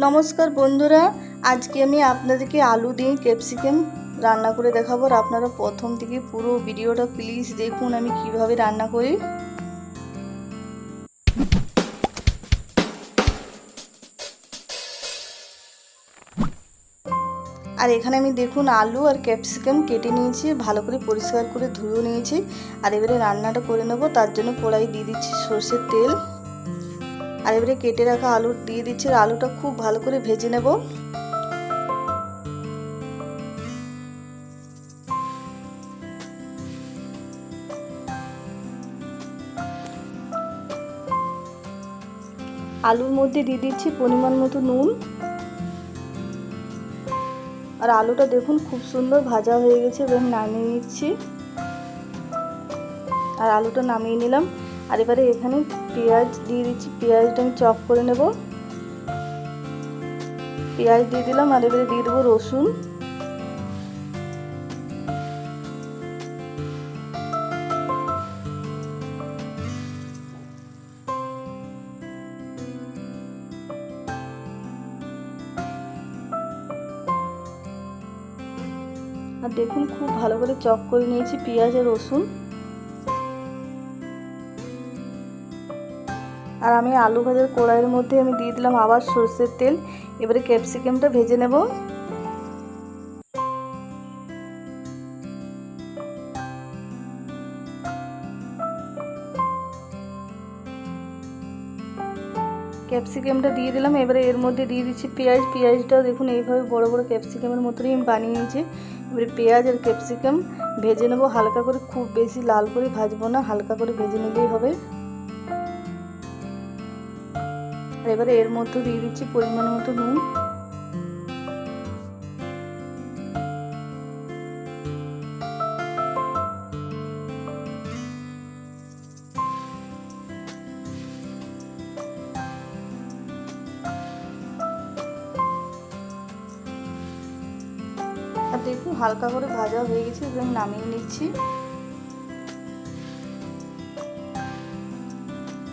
নমস্কার বন্ধুরা, আজকে আমি আপনাদেরকে আলু দিয়ে ক্যাপসিকাম রান্না করে দেখাবো। আর আপনারা প্রথম থেকে পুরো ভিডিওটা প্লিজ দেখুন আমি কিভাবে রান্না করি। আর এখানে আমি দেখুন আলু আর ক্যাপসিকাম কেটে নিয়েছি, ভালো করে পরিষ্কার করে ধুয়ে নিয়েছি। আর এবারে রান্নাটা করে নেব। তার জন্য কড়াই দিয়ে দিচ্ছি সরষের তেল। আর এবারে কেটে রাখা আলু দিয়ে দিচ্ছি। আলুটা খুব ভালো করে ভেজে নেব। আলুর মধ্যে দিয়ে দিচ্ছি পরিমাণ মতো নুন। আর আলুটা দেখুন খুব সুন্দর ভাজা হয়ে গেছে, এবার নামিয়ে নিচ্ছি। আর আলুটা নামিয়ে নিলাম। আর এবারে এখানে পেঁয়াজ দিয়ে দিচ্ছি। পেঁয়াজটা আমি চপ করে নেব। পেঁয়াজ দিয়ে দিলাম। আর এবারে দিয়ে দেবো রসুন। আর দেখুন খুব ভালো করে চপ করে নিয়েছি পেঁয়াজ আর রসুন। আর আমি আলু ভাজার কড়াইয়ের মধ্যে আমি দিয়ে দিলাম আবার সরষের তেল। এবারে ক্যাপসিকামটা ভেজে নেব। ক্যাপসিকামটা দিয়ে দিলাম। এবারে এর মধ্যে দিয়ে দিচ্ছি পেঁয়াজ। পেঁয়াজটা দেখুন এইভাবে বড় বড় ক্যাপসিকামের মতনই আমি বানিয়ে নিয়েছি। এবারে পেঁয়াজ আর ক্যাপসিকাম ভেজে নেব হালকা করে, খুব বেশি লাল করে ভাজবো না, হালকা করে ভেজে নিলেই হবে। আর এবারে এর মধ্যে দিয়ে দিচ্ছি পরিমাণ মতো নুন। আর দেখুন হালকা করে ভাজা হয়ে গেছে, এবার নামিয়ে নিচ্ছি।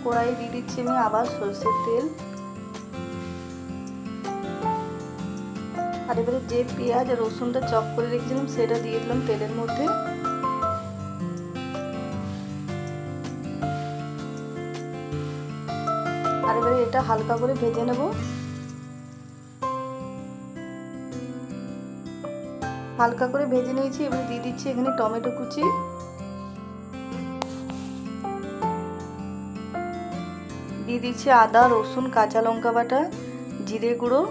কড়াই দিয়ে দিচ্ছি আমি আবার সরষের তেল। আর এবারে যে পেঁয়াজ আর রসুনটা চপ করে রেখেছিলাম সেটা দিয়ে দিলাম তেলের মধ্যে। আর এবারে এটা হালকা করে ভেজে নেব। হালকা করে ভেজে নিয়েছি। এবারে দিয়ে দিচ্ছি এখানে টমেটো কুচি। দিয়ে দিচ্ছি আদা রসুন কাঁচা লঙ্কা বাটা, জিরে গুঁড়ো,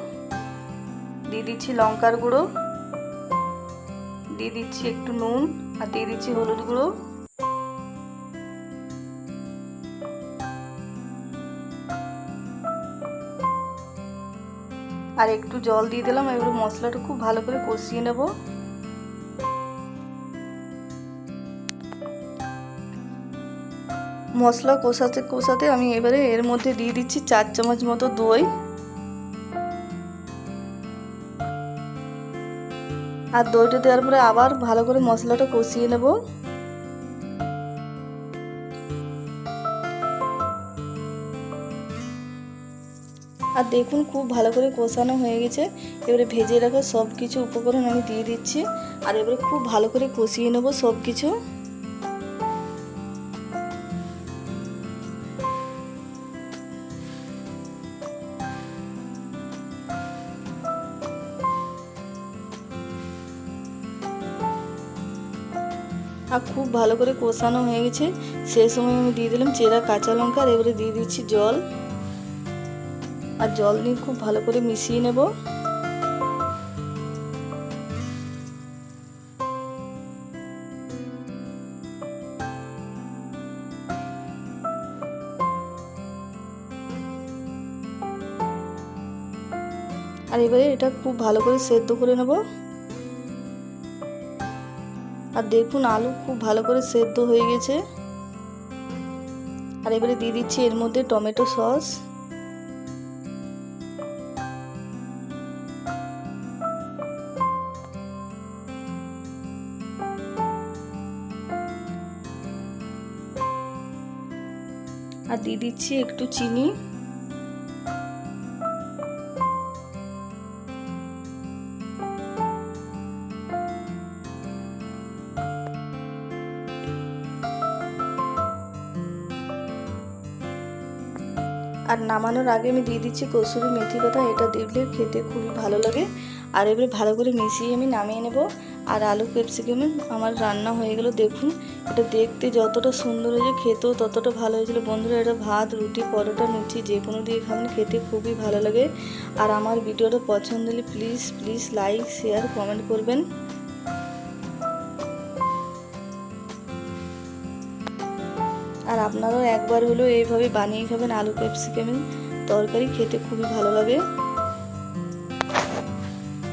দিয়ে দিচ্ছি লঙ্কার গুঁড়ো, দিয়ে দিচ্ছি একটু নুন, আর দিয়ে দিচ্ছি হলুদ গুঁড়ো। আর একটু জল দিয়ে দিলাম। এবার মশলাটা খুব ভালো করে কষিয়ে নেব। মশলা কষাতে কষাতে আমি এবারে এর মধ্যে দিয়ে দিচ্ছি 4 চামচ মতো দই। আর দইটা দেওয়ার পরে আবার ভালো করে মশলাটা কষিয়ে নেব। আর দেখুন খুব ভালো করে কষানো হয়ে গেছে। এবারে ভেজে রাখা সব কিছু উপকরণ আমি দিয়ে দিচ্ছি। আর এবারে খুব ভালো করে কষিয়ে নেব সব কিছু। আর খুব ভালো করে কষানো হয়ে গেছে। সেই সময় আমি দিয়ে দিলাম চেরা কাঁচা লঙ্কা। আর এবারে দিয়ে দিচ্ছি জল। আর জল দিয়ে খুব ভালো করে মিশিয়ে নেব। আর এবারে এটা খুব ভালো করে সেদ্ধ করে নেব। আর দেখুন আলু খুব ভালো করে সেদ্ধ হয়ে গেছে। আর এবারে দিয়ে দিচ্ছি এর মধ্যে টমেটো সস। আর দিয়ে দিচ্ছি একটু চিনি। আর নামানোর আগে আমি দিয়ে দিচ্ছি কসুরি মেথি পাতা, এটা দিলে খেতে খুবই ভালো লাগে। আর এবারে ভালো করে মিশিয়ে আমি নামিয়ে নেব। আর আলু ক্যাপসিকাম আমার রান্না হয়ে গেল। দেখুন এটা দেখতে যতটা সুন্দর হয়েছে খেতেও ততটা ভালো হয়েছিল। বন্ধুরা এটা ভাত, রুটি, পরোটা, লুচি যে কোনো দিয়ে খাবেন, খেতে খুবই ভালো লাগে। আর আমার ভিডিওটা পছন্দ হলে please please like, share, comment করবেন। আর আপনারাও একবার হলেও এইভাবে বানিয়ে খাবেন। আলু ক্যাপসিকামের তরকারি খেতে খুবই ভালো লাগে।